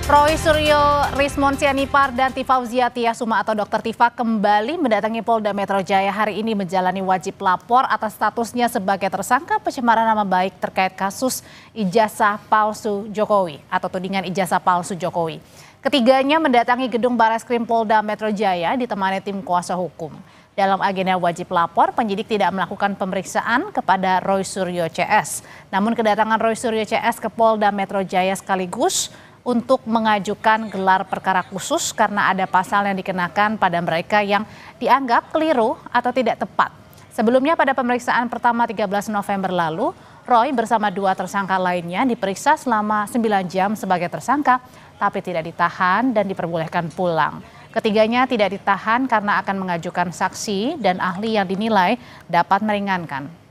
Roy Suryo, Rismon Sianipar, dan Tifauzia Tiasuma atau Dr. Tifa kembali mendatangi Polda Metro Jaya hari ini menjalani wajib lapor atas statusnya sebagai tersangka pencemaran nama baik terkait kasus ijazah palsu Jokowi atau tudingan ijazah palsu Jokowi. Ketiganya mendatangi gedung Barreskrim Polda Metro Jaya ditemani tim kuasa hukum. Dalam agenda wajib lapor, penyidik tidak melakukan pemeriksaan kepada Roy Suryo CS. Namun kedatangan Roy Suryo CS ke Polda Metro Jaya sekaligus untuk mengajukan gelar perkara khusus karena ada pasal yang dikenakan pada mereka yang dianggap keliru atau tidak tepat. Sebelumnya pada pemeriksaan pertama 13 November lalu, Roy bersama dua tersangka lainnya diperiksa selama 9 jam sebagai tersangka, tapi tidak ditahan dan diperbolehkan pulang. Ketiganya tidak ditahan karena akan mengajukan saksi dan ahli yang dinilai dapat meringankan.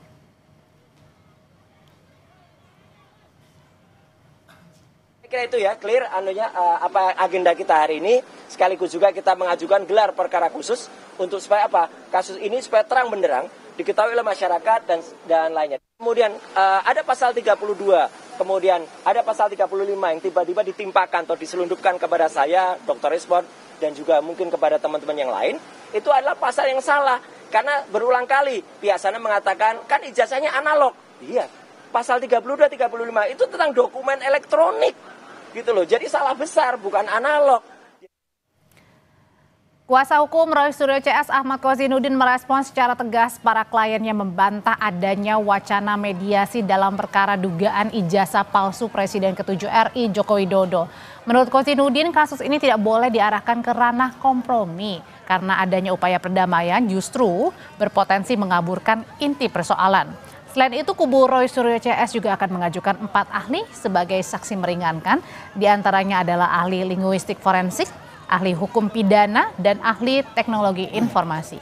Kira itu ya, clear apa agenda kita hari ini, sekaligus juga kita mengajukan gelar perkara khusus untuk supaya apa? Kasus ini supaya terang benderang diketahui oleh masyarakat dan lainnya. Kemudian ada pasal 32, kemudian ada pasal 35 yang tiba-tiba ditimpakan atau diselundupkan kepada saya, Dr. Rismon, dan juga mungkin kepada teman-teman yang lain. Itu adalah pasal yang salah karena berulang kali pihak sana mengatakan kan ijazahnya analog. Iya, pasal 32, 35 itu tentang dokumen elektronik. Gitu loh, jadi salah besar, bukan analog. Kuasa hukum Roy Suryo CS Ahmad Kozinudin merespons secara tegas para klien yang membantah adanya wacana mediasi dalam perkara dugaan ijazah palsu Presiden ke-7 RI Joko Widodo. Menurut Kozinudin, kasus ini tidak boleh diarahkan ke ranah kompromi karena adanya upaya perdamaian justru berpotensi mengaburkan inti persoalan. Selain itu, kubu Roy Suryo CS juga akan mengajukan 4 ahli sebagai saksi meringankan. Di antaranya adalah ahli linguistik forensik, ahli hukum pidana, dan ahli teknologi informasi.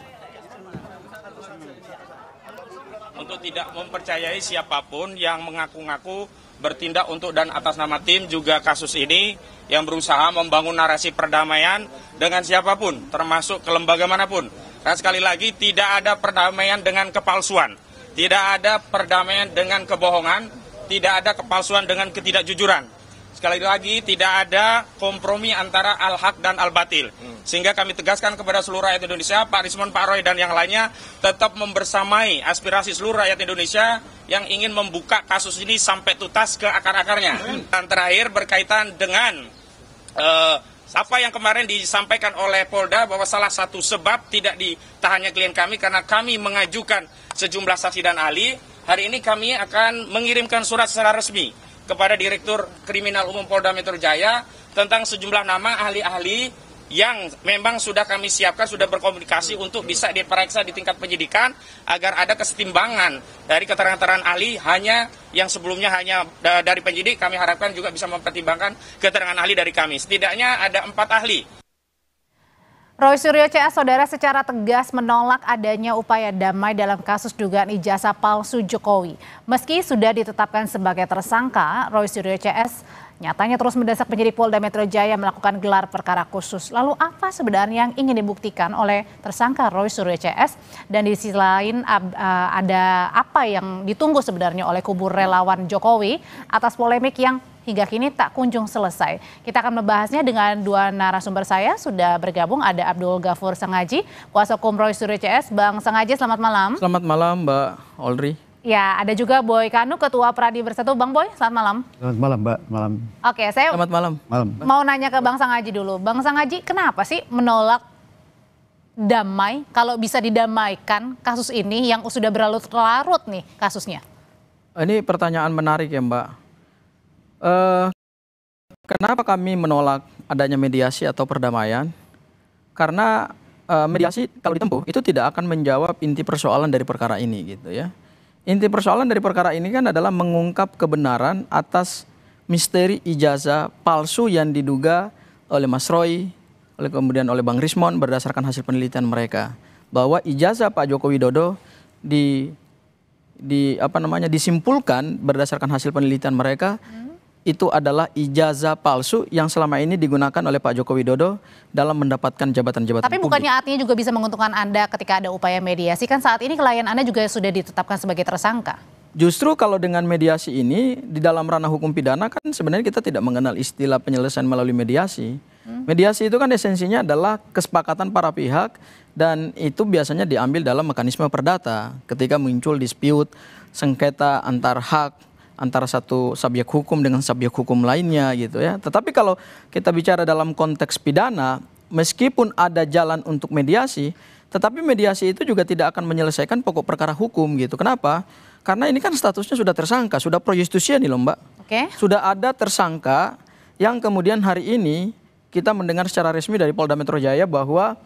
Untuk tidak mempercayai siapapun yang mengaku-ngaku bertindak untuk dan atas nama tim juga kasus ini yang berusaha membangun narasi perdamaian dengan siapapun, termasuk ke lembaga manapun. Dan sekali lagi, tidak ada perdamaian dengan kepalsuan. Tidak ada perdamaian dengan kebohongan, tidak ada kepalsuan dengan ketidakjujuran. Sekali lagi, tidak ada kompromi antara al-haq dan al-batil. Sehingga kami tegaskan kepada seluruh rakyat Indonesia, Pak Rismon, Pak Roy, dan yang lainnya tetap membersamai aspirasi seluruh rakyat Indonesia yang ingin membuka kasus ini sampai tuntas ke akar-akarnya. Dan terakhir berkaitan dengan apa yang kemarin disampaikan oleh Polda bahwa salah satu sebab tidak ditahannya klien kami karena kami mengajukan sejumlah saksi dan ahli. Hari ini kami akan mengirimkan surat secara resmi kepada Direktur Kriminal Umum Polda Metro Jaya tentang sejumlah nama ahli-ahli yang memang sudah kami siapkan, sudah berkomunikasi untuk bisa diperiksa di tingkat penyidikan agar ada kesetimbangan dari keterangan ahli hanya yang sebelumnya hanya dari penyidik, kami harapkan juga bisa mempertimbangkan keterangan ahli dari kami. Setidaknya ada 4 ahli. Roy Suryo CS, saudara, secara tegas menolak adanya upaya damai dalam kasus dugaan ijazah palsu Jokowi. Meski sudah ditetapkan sebagai tersangka, Roy Suryo CS nyatanya terus mendesak penyidik Polda Metro Jaya melakukan gelar perkara khusus. Lalu apa sebenarnya yang ingin dibuktikan oleh tersangka Roy Suryo CS? Dan di sisi lain ada apa yang ditunggu sebenarnya oleh kubu relawan Jokowi atas polemik yang hingga kini tak kunjung selesai. Kita akan membahasnya dengan dua narasumber saya. Sudah bergabung ada Abdul Ghafur Sangaji, kuasa hukum Roy Suryo CS. Bang Sangaji, selamat malam. Selamat malam, Mbak Audrey. Ya, ada juga Boy Kanu, Ketua Pradi Bersatu. Bang Boy, selamat malam. Selamat malam, Mbak. Malam. Oke, saya Selamat malam. Mau nanya ke Bang Sangaji dulu. Bang Sangaji, kenapa sih menolak damai kalau bisa didamaikan kasus ini yang sudah berlarut-larut nih kasusnya? Ini pertanyaan menarik ya, Mbak. Kenapa kami menolak adanya mediasi atau perdamaian? Karena mediasi kalau ditempuh itu tidak akan menjawab inti persoalan dari perkara ini gitu ya. Inti persoalan dari perkara ini kan adalah mengungkap kebenaran atas misteri ijazah palsu yang diduga oleh Mas Roy, kemudian oleh Bang Rismon berdasarkan hasil penelitian mereka bahwa ijazah Pak Joko Widodo disimpulkan berdasarkan hasil penelitian mereka itu adalah ijazah palsu yang selama ini digunakan oleh Pak Joko Widodo dalam mendapatkan jabatan-jabatan Tapi publik. bukannya artinya juga bisa menguntungkan Anda ketika ada upaya mediasi? Kan saat ini klien Anda juga sudah ditetapkan sebagai tersangka. Justru kalau dengan mediasi ini di dalam ranah hukum pidana kan sebenarnya kita tidak mengenal istilah penyelesaian melalui mediasi. Mediasi itu kan esensinya adalah kesepakatan para pihak dan itu biasanya diambil dalam mekanisme perdata ketika muncul dispute, sengketa antar hak antara satu subjek hukum dengan subjek hukum lainnya gitu ya. Tetapi kalau kita bicara dalam konteks pidana, meskipun ada jalan untuk mediasi, tetapi mediasi itu juga tidak akan menyelesaikan pokok perkara hukum gitu. Kenapa? Karena ini kan statusnya sudah tersangka, sudah pro justisia nih loh Mbak. Oke. Sudah ada tersangka yang kemudian hari ini kita mendengar secara resmi dari Polda Metro Jaya bahwa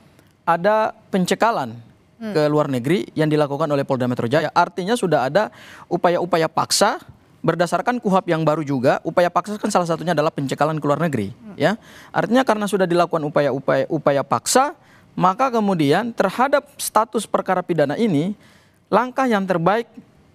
ada pencekalan ke luar negeri yang dilakukan oleh Polda Metro Jaya. Artinya sudah ada upaya-upaya paksa berdasarkan KUHP yang baru juga. Upaya paksa kan salah satunya adalah pencekalan ke luar negeri. Ya, artinya karena sudah dilakukan upaya paksa, maka kemudian terhadap status perkara pidana ini, langkah yang terbaik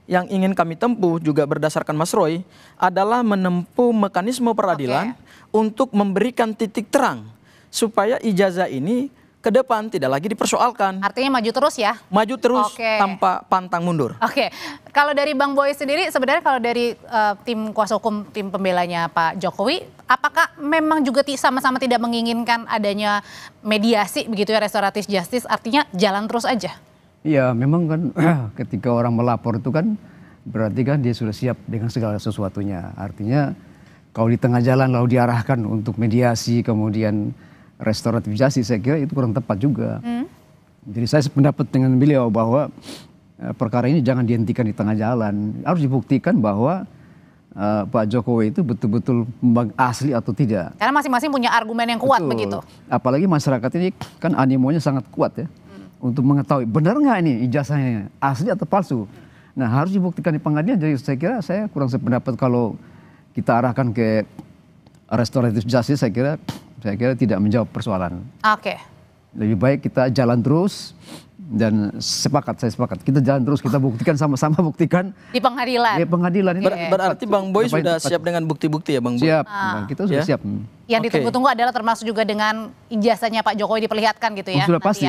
yang ingin kami tempuh juga berdasarkan Mas Roy adalah menempuh mekanisme peradilan untuk memberikan titik terang supaya ijazah ini ke depan tidak lagi dipersoalkan. Artinya maju terus ya? Maju terus tanpa pantang mundur. Oke, kalau dari Bang Boy sendiri sebenarnya kalau dari tim kuasa hukum, tim pembelanya Pak Jokowi, apakah memang juga sama-sama tidak menginginkan adanya mediasi begitu ya, restoratif justice, artinya jalan terus aja? Iya, memang kan ketika orang melapor itu kan berarti kan dia sudah siap dengan segala sesuatunya. Artinya kalau di tengah jalan lalu diarahkan untuk mediasi kemudian restoratif justice, saya kira itu kurang tepat juga. Jadi saya sependapat dengan beliau bahwa perkara ini jangan dihentikan di tengah jalan. Harus dibuktikan bahwa Pak Jokowi itu betul-betul asli atau tidak. Karena masing-masing punya argumen yang kuat. Betul. Begitu. Apalagi masyarakat ini kan animonya sangat kuat ya. Untuk mengetahui benar nggak ini ijazahnya asli atau palsu. Nah harus dibuktikan di pengadilan. Jadi saya kira saya kurang sependapat kalau kita arahkan ke restoratif justice. Saya kira tidak menjawab persoalan. Oke. Lebih baik kita jalan terus dan saya sepakat kita jalan terus, kita buktikan sama-sama, buktikan di pengadilan. Di pengadilan ini. Berarti Bang Boy sudah siap dengan bukti-bukti ya Bang Boy? Siap, kita sudah siap. Yang ditunggu-tunggu adalah termasuk juga dengan ijazahnya Pak Jokowi diperlihatkan gitu ya? Sudah pasti.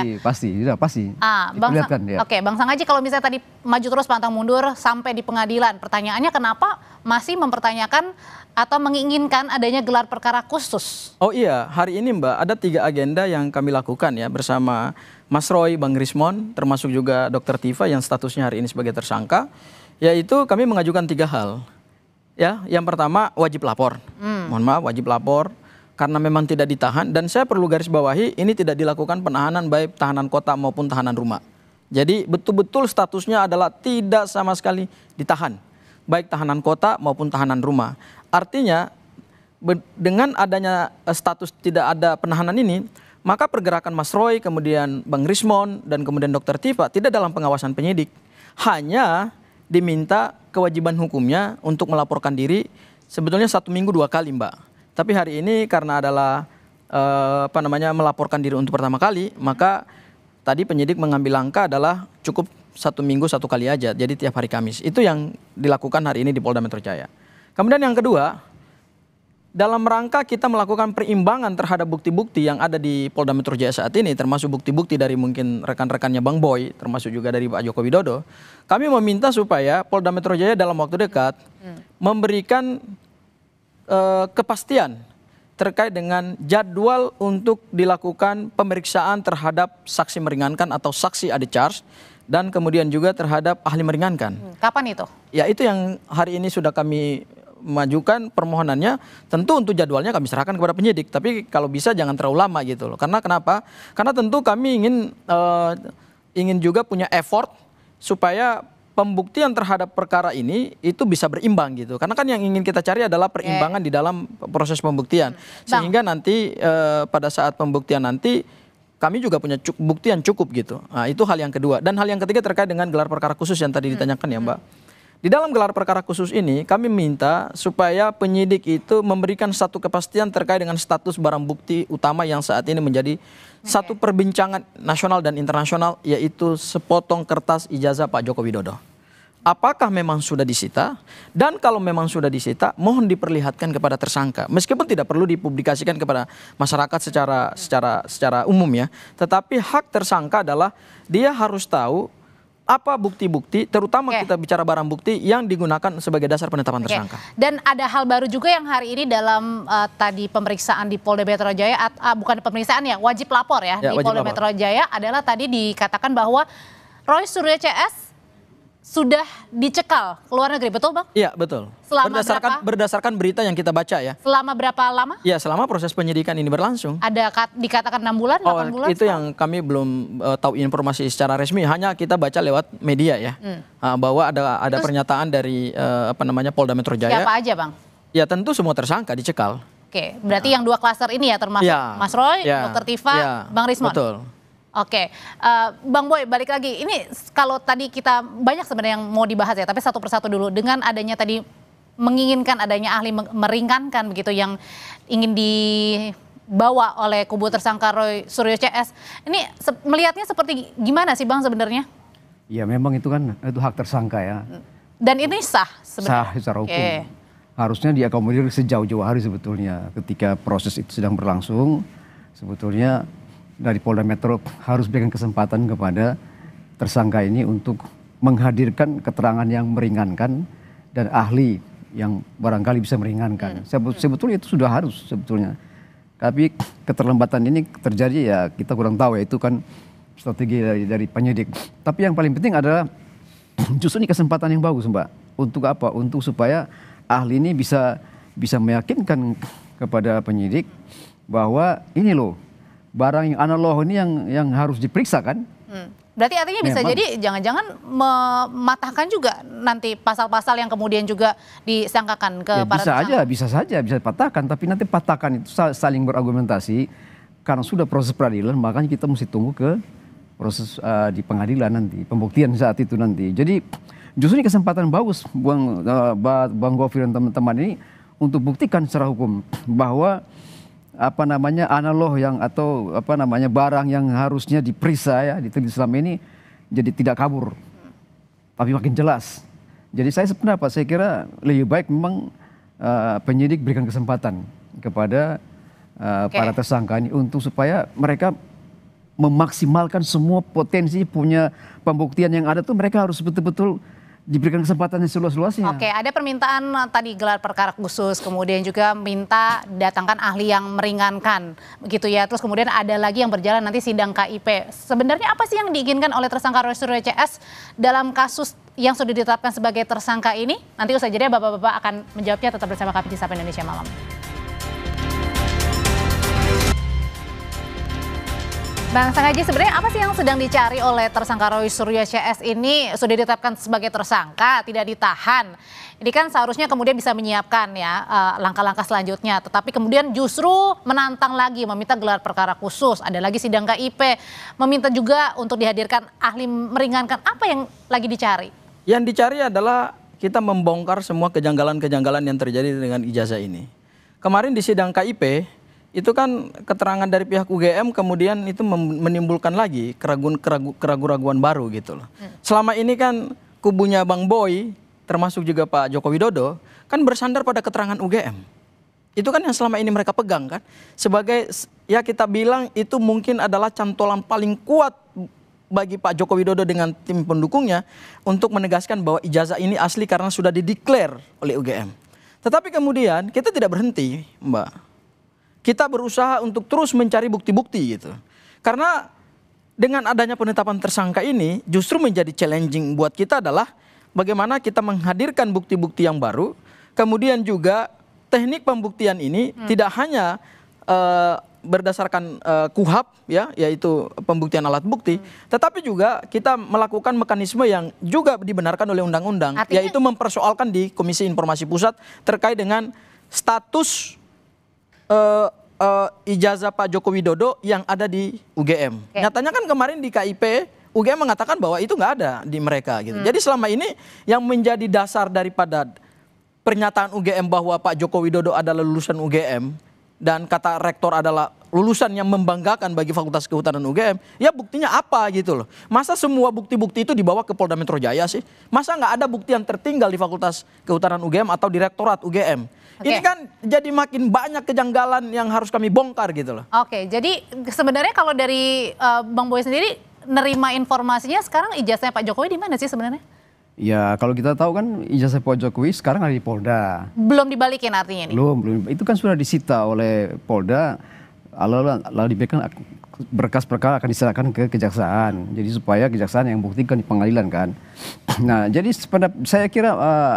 Diperlihatkan ya. Oke, Bang Sang Haji, kalau misalnya tadi maju terus pantang mundur sampai di pengadilan, pertanyaannya kenapa masih mempertanyakan atau menginginkan adanya gelar perkara khusus? Oh iya, hari ini Mbak ada 3 agenda yang kami lakukan ya bersama Mas Roy, Bang Rismon, termasuk juga Dr. Tifa yang statusnya hari ini sebagai tersangka, yaitu kami mengajukan 3 hal. Ya, yang pertama wajib lapor. Mohon maaf, wajib lapor karena memang tidak ditahan, dan saya perlu garis bawahi ini tidak dilakukan penahanan baik tahanan kota maupun tahanan rumah. Jadi betul-betul statusnya adalah tidak sama sekali ditahan, baik tahanan kota maupun tahanan rumah. Artinya dengan adanya status tidak ada penahanan ini, maka pergerakan Mas Roy, kemudian Bang Rismon, dan kemudian Dr. Tifa tidak dalam pengawasan penyidik. Hanya diminta kewajiban hukumnya untuk melaporkan diri sebetulnya 1 minggu 2 kali Mbak. Tapi hari ini karena adalah melaporkan diri untuk pertama kali, maka tadi penyidik mengambil langkah adalah cukup 1 minggu 1 kali aja, jadi tiap hari Kamis. Itu yang dilakukan hari ini di Polda Metro Jaya. Kemudian yang kedua, dalam rangka kita melakukan perimbangan terhadap bukti-bukti yang ada di Polda Metro Jaya saat ini, termasuk bukti-bukti dari mungkin rekan-rekannya Bang Boy, termasuk juga dari Pak Joko Widodo, kami meminta supaya Polda Metro Jaya dalam waktu dekat memberikan kepastian terkait dengan jadwal untuk dilakukan pemeriksaan terhadap saksi meringankan atau saksi ade charge, dan kemudian juga terhadap ahli meringankan. Kapan itu? Ya, itu yang hari ini sudah kami majukan permohonannya. Tentu untuk jadwalnya kami serahkan kepada penyidik, tapi kalau bisa jangan terlalu lama gitu loh. Karena kenapa? Karena tentu kami ingin juga punya effort supaya pembuktian terhadap perkara ini itu bisa berimbang gitu. Karena kan yang ingin kita cari adalah perimbangan di dalam proses pembuktian. Sehingga nanti pada saat pembuktian nanti kami juga punya bukti yang cukup gitu. Nah, itu hal yang kedua. Dan hal yang ketiga terkait dengan gelar perkara khusus yang tadi ditanyakan ya Mbak. Di dalam gelar perkara khusus ini kami minta supaya penyidik itu memberikan satu kepastian terkait dengan status barang bukti utama yang saat ini menjadi satu perbincangan nasional dan internasional, yaitu sepotong kertas ijazah Pak Joko Widodo. Apakah memang sudah disita? Dan kalau memang sudah disita, mohon diperlihatkan kepada tersangka. Meskipun tidak perlu dipublikasikan kepada masyarakat secara umum ya. Tetapi hak tersangka adalah dia harus tahu apa bukti-bukti, terutama kita bicara barang bukti yang digunakan sebagai dasar penetapan tersangka. Dan ada hal baru juga yang hari ini dalam tadi pemeriksaan di Polda Metro Jaya, bukan pemeriksaan ya, wajib lapor ya, di Polda Metro Jaya adalah tadi dikatakan bahwa Roy Suryo CS sudah dicekal ke luar negeri, betul Bang? Iya, betul. Berdasarkan berita yang kita baca ya. Selama berapa lama? Ya, selama proses penyidikan ini berlangsung. Ada dikatakan 6 bulan, 8 bulan? Itu yang kami belum tahu informasi secara resmi, hanya kita baca lewat media ya. Bahwa ada pernyataan dari Polda Metro Jaya. Siapa aja Bang? Ya tentu semua tersangka dicekal. Oke, berarti yang 2 klaster ini ya, termasuk Mas Roy, Dr. Tifa, Bang Rismon? Betul. Oke, Bang Boy balik lagi. Ini kalau tadi kita banyak sebenarnya yang mau dibahas ya, tapi satu persatu dulu. Dengan adanya tadi menginginkan adanya ahli meringankan begitu yang ingin dibawa oleh kubu tersangka Roy Suryo CS. Ini melihatnya seperti gimana sih Bang sebenarnya? Ya memang itu kan itu hak tersangka ya. Dan ini sah sebenarnya? Sah secara hukum. Harusnya diakomodir sejauh-jauh hari sebetulnya ketika proses itu sedang berlangsung. Sebetulnya dari Polda Metro harus berikan kesempatan kepada tersangka ini untuk menghadirkan keterangan yang meringankan dan ahli yang barangkali bisa meringankan. Sebetulnya itu sudah harus sebetulnya. Tapi keterlambatan ini terjadi ya kita kurang tahu ya, itu kan strategi dari penyidik. Tapi yang paling penting adalah justru ini kesempatan yang bagus Mbak. Untuk apa? Untuk supaya ahli ini bisa meyakinkan kepada penyidik bahwa ini loh barang yang analog ini yang harus diperiksa kan? Berarti artinya bisa jadi jangan-jangan mematahkan juga nanti pasal-pasal yang kemudian juga disangkakan ke para tersangka. Bisa saja bisa patahkan, tapi nanti patahkan itu saling berargumentasi karena sudah proses peradilan, makanya kita mesti tunggu ke proses di pengadilan nanti, pembuktian saat itu nanti. Jadi justru ini kesempatan bagus Bang Gofir dan teman-teman ini untuk buktikan secara hukum bahwa analog yang atau barang yang harusnya diperiksa ya diteliti selama ini jadi tidak kabur tapi makin jelas. Jadi saya sependapat, saya kira lebih baik memang penyidik berikan kesempatan kepada para tersangka ini untuk supaya mereka memaksimalkan semua potensi punya pembuktian yang ada tuh, mereka harus betul-betul diberikan kesempatan yang seluas-luasnya. Oke, ada permintaan tadi gelar perkara khusus, kemudian juga minta datangkan ahli yang meringankan, begitu ya. Terus kemudian ada lagi yang berjalan nanti sidang KIP. Sebenarnya apa sih yang diinginkan oleh tersangka Roy Suryo CS dalam kasus yang sudah ditetapkan sebagai tersangka ini? Nanti usai jeda Bapak-bapak akan menjawabnya, tetap bersama kami di Sapa Indonesia Malam. Bang Sanggaji, sebenarnya apa sih yang sedang dicari oleh tersangka Roy Suryo CS ini? Sudah ditetapkan sebagai tersangka, tidak ditahan. Ini kan seharusnya kemudian bisa menyiapkan ya langkah-langkah selanjutnya. Tetapi kemudian justru menantang lagi, meminta gelar perkara khusus. Ada lagi sidang KIP, meminta juga untuk dihadirkan ahli meringankan. Apa yang lagi dicari? Yang dicari adalah kita membongkar semua kejanggalan-kejanggalan yang terjadi dengan ijazah ini. Kemarin di sidang KIP, itu kan keterangan dari pihak UGM kemudian itu menimbulkan lagi keraguan-keraguan baru gitu loh. Selama ini kan kubunya Bang Boy termasuk juga Pak Joko Widodo kan bersandar pada keterangan UGM. Itu kan yang selama ini mereka pegang kan sebagai ya kita bilang itu mungkin adalah cantolan paling kuat bagi Pak Joko Widodo dengan tim pendukungnya untuk menegaskan bahwa ijazah ini asli karena sudah dideklar oleh UGM. Tetapi kemudian kita tidak berhenti, Mbak. Kita berusaha untuk terus mencari bukti-bukti gitu. Karena dengan adanya penetapan tersangka ini justru menjadi challenging buat kita adalah bagaimana kita menghadirkan bukti-bukti yang baru. Kemudian juga teknik pembuktian ini tidak hanya berdasarkan KUHAP ya, yaitu pembuktian alat bukti, tetapi juga kita melakukan mekanisme yang juga dibenarkan oleh undang-undang, yaitu mempersoalkan di Komisi Informasi Pusat terkait dengan status ijazah Pak Joko Widodo yang ada di UGM. Nyatanya kan kemarin di KIP UGM mengatakan bahwa itu nggak ada di mereka gitu. Jadi selama ini yang menjadi dasar daripada pernyataan UGM bahwa Pak Joko Widodo adalah lulusan UGM dan kata rektor adalah lulusan yang membanggakan bagi Fakultas Kehutanan UGM, ya buktinya apa gitu loh. Masa semua bukti-bukti itu dibawa ke Polda Metro Jaya sih? Masa nggak ada bukti yang tertinggal di Fakultas Kehutanan UGM atau Direktorat UGM? Ini kan jadi makin banyak kejanggalan yang harus kami bongkar gitu loh. Oke, jadi sebenarnya kalau dari Bang Boy sendiri nerima informasinya sekarang ijazahnya Pak Jokowi di mana sih sebenarnya? Ya kalau kita tahu kan ijazah Pak Jokowi sekarang ada di Polda. Belum dibalikin artinya ini? Belum. Itu kan sudah disita oleh Polda, lalu diberikan berkas perkara akan diserahkan ke kejaksaan. Jadi supaya kejaksaan yang buktikan di pengadilan kan. Nah jadi saya kira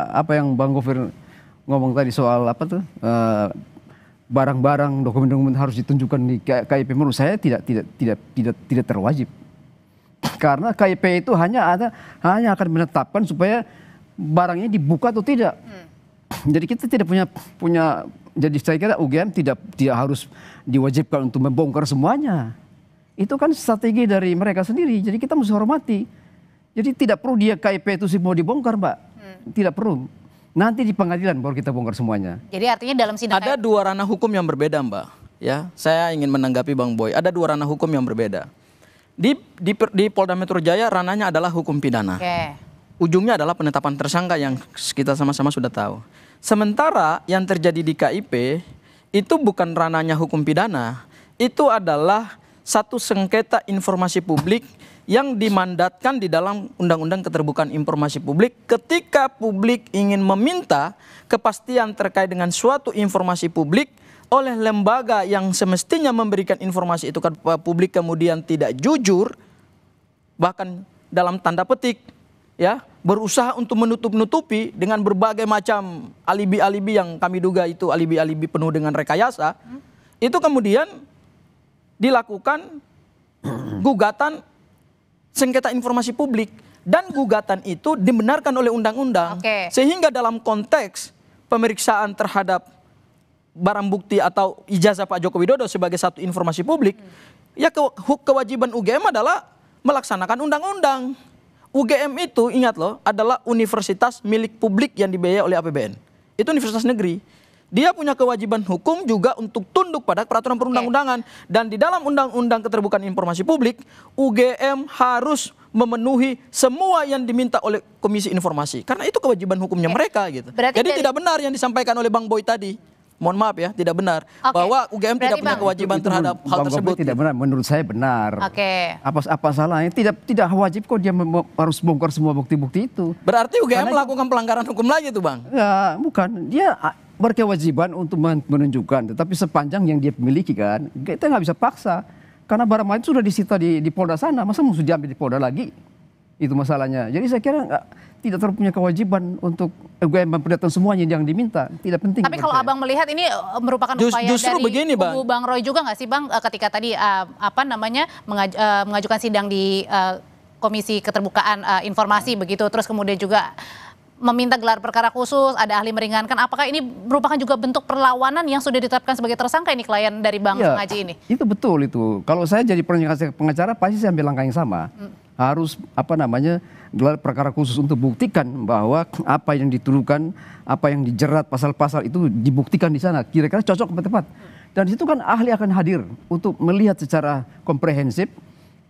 apa yang Bang Gofir ngomong tadi soal apa tuh barang-barang dokumen-dokumen harus ditunjukkan di KIP, menurut saya tidak terwajib. Karena KIP itu hanya akan menetapkan supaya barangnya dibuka atau tidak. Jadi kita tidak punya jadi saya kira UGM tidak harus diwajibkan untuk membongkar semuanya. Itu kan strategi dari mereka sendiri. Jadi kita mesti hormati. Jadi tidak perlu dia KIP itu sih mau dibongkar, Mbak. Tidak perlu. Nanti di pengadilan baru kita bongkar semuanya. Jadi artinya dalam sidang ada dua ranah hukum yang berbeda, Mbak. Ya, saya ingin menanggapi Bang Boy. Ada dua ranah hukum yang berbeda. Di Polda Metro Jaya ranahnya adalah hukum pidana. Ujungnya adalah penetapan tersangka yang kita sama-sama sudah tahu. Sementara yang terjadi di KIP itu bukan ranahnya hukum pidana. Itu adalah satu sengketa informasi publik yang dimandatkan di dalam Undang-Undang Keterbukaan Informasi Publik ketika publik ingin meminta kepastian terkait dengan suatu informasi publik oleh lembaga yang semestinya memberikan informasi itu ke publik kemudian tidak jujur, bahkan dalam tanda petik ya berusaha untuk menutup-nutupi dengan berbagai macam alibi-alibi yang kami duga itu alibi-alibi penuh dengan rekayasa, itu kemudian dilakukan gugatan sengketa informasi publik dan gugatan itu dibenarkan oleh undang-undang. Sehingga dalam konteks pemeriksaan terhadap barang bukti atau ijazah Pak Joko Widodo sebagai satu informasi publik, ya kewajiban UGM adalah melaksanakan undang-undang. UGM itu ingat loh adalah universitas milik publik yang dibiayai oleh APBN. Itu universitas negeri. Dia punya kewajiban hukum juga untuk tunduk pada peraturan perundang-undangan. Dan di dalam Undang-Undang Keterbukaan Informasi Publik, UGM harus memenuhi semua yang diminta oleh Komisi Informasi. Karena itu kewajiban hukumnya mereka gitu. Jadi tidak benar yang disampaikan oleh Bang Boy tadi. Mohon maaf ya, tidak benar. Bahwa UGM tidak punya kewajiban terhadap hal tersebut. Tidak benar, menurut saya benar. Apa salahnya? Tidak wajib kok dia harus bongkar semua bukti-bukti itu. Berarti UGM melakukan pelanggaran hukum lagi tuh Bang? Ya, bukan. Dia berkewajiban untuk menunjukkan, tetapi sepanjang yang dia miliki kan, kita nggak bisa paksa. Karena barang itu sudah disita di Polda sana, masa mesti diambil di Polda lagi? Itu masalahnya. Jadi saya kira tidak terpunya kewajiban untuk UGM memperlihatkan semuanya yang diminta. Tidak penting. Tapi kalau Abang melihat ini merupakan upaya justru dari begini, kubu Bang Roy juga nggak sih Bang, ketika tadi mengajukan sidang di Komisi Keterbukaan Informasi begitu, terus kemudian juga meminta gelar perkara khusus, ada ahli meringankan. Apakah ini merupakan juga bentuk perlawanan yang sudah ditetapkan sebagai tersangka ini klien dari Bang Haji ini? Itu betul itu. Kalau saya jadi pengacara pasti saya ambil langkah yang sama. Harus gelar perkara khusus untuk buktikan bahwa apa yang dituduhkan, apa yang dijerat pasal-pasal itu dibuktikan di sana. Kira-kira cocok atau tepat. Dan di situ kan ahli akan hadir untuk melihat secara komprehensif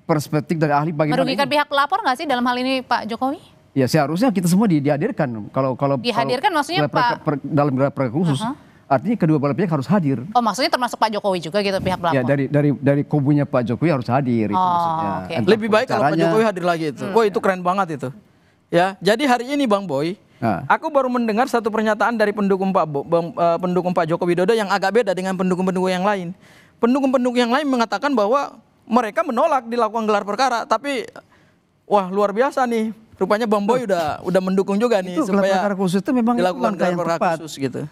perspektif dari ahli bagaimana. Merugikan pihak pelapor nggak sih dalam hal ini Pak Jokowi? Ya seharusnya kita semua dihadirkan. Kalau dihadirkan maksudnya Pak dalam gelar perkara khusus, artinya kedua belah pihak harus hadir. Oh maksudnya termasuk Pak Jokowi juga gitu pihak pelapor? Ya dari kubunya Pak Jokowi harus hadir. Itu maksudnya. Lebih baik kalau Pak Jokowi hadir lagi itu. Wah itu keren banget itu. Ya jadi hari ini Bang Boy, aku baru mendengar satu pernyataan dari pendukung Pak Joko Widodo yang agak beda dengan pendukung-pendukung yang lain. Pendukung-pendukung yang lain mengatakan bahwa mereka menolak dilakukan gelar perkara, tapi wah luar biasa nih. Rupanya Bang Boy udah mendukung juga nih itu supaya gelar perkara khusus itu memang dilakukan gelar perkara khusus gitu.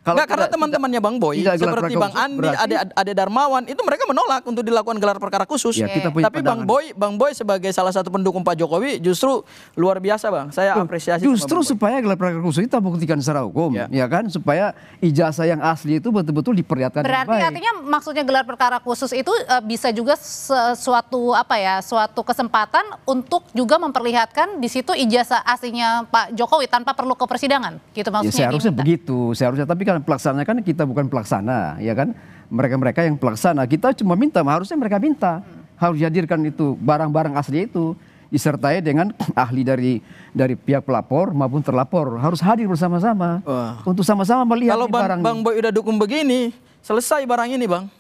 Karena teman-temannya Bang Boy seperti Bang Andi, Ade Darmawan itu mereka menolak untuk dilakukan gelar perkara khusus. Ya, tapi Bang Boy sebagai salah satu pendukung Pak Jokowi justru luar biasa Bang. Saya apresiasi. Justru supaya gelar perkara khusus kita buktikan secara hukum, ya kan, supaya ijazah yang asli itu betul-betul diperlihatkan. Berarti artinya maksudnya gelar perkara khusus itu bisa juga suatu kesempatan untuk juga memperlihatkan di situ ijazah aslinya Pak Jokowi tanpa perlu ke persidangan, gitu maksudnya. Ya, seharusnya begitu, seharusnya. Tapi kan pelaksananya kan kita bukan pelaksana, ya kan? Mereka yang pelaksana, kita cuma minta, harusnya mereka minta harus dihadirkan itu barang-barang asli itu disertai dengan ahli dari pihak pelapor maupun terlapor harus hadir bersama-sama untuk sama-sama melihat kalau barang. Bang Boy udah dukung begini, selesai barang ini Bang.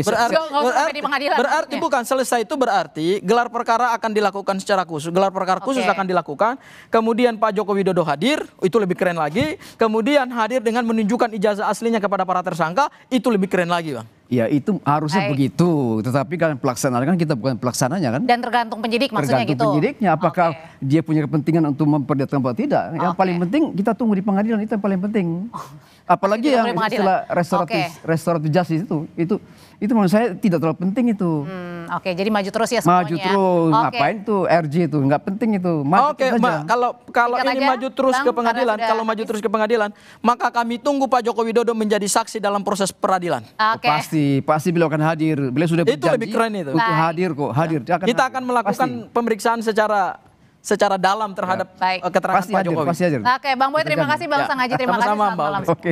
sampai di pengadilan berarti maksudnya. bukan selesai itu berarti gelar perkara akan dilakukan secara khusus. Gelar perkara khusus akan dilakukan. Kemudian Pak Joko Widodo hadir, itu lebih keren lagi. Kemudian hadir dengan menunjukkan ijazah aslinya kepada para tersangka, itu lebih keren lagi, Bang. Ya itu harusnya begitu, tetapi kan pelaksanaan kan kita bukan pelaksananya kan. Dan tergantung penyidik maksudnya Tergantung gitu. penyidiknya apakah dia punya kepentingan untuk memperlihatkan atau tidak. Yang paling penting kita tunggu di pengadilan, itu yang paling penting. Apalagi yang istilah restoratif justice itu menurut saya tidak terlalu penting itu. Oke, jadi maju terus ya semuanya. Maju terus, ngapain tuh RJ itu, nggak penting itu. Maju Oke, terus aja. kalau Singkat ini aja, maju terus Bang, ke pengadilan, karena kalau sudah maju terus ke pengadilan, maka kami tunggu Pak Joko Widodo menjadi saksi dalam proses peradilan. Oke. Pasti beliau akan hadir. Beliau sudah berjanji Itu lebih keren itu. untuk hadir kok, hadir. Dia Kita akan melakukan pemeriksaan secara dalam terhadap keterangan pasti Pak hadir, Jokowi. pasti hadir. Oke, Bang Boy terima kasih, Bang Ya. Sangaji terima kasih, Sama-sama, selamat Mbak malam. Oke.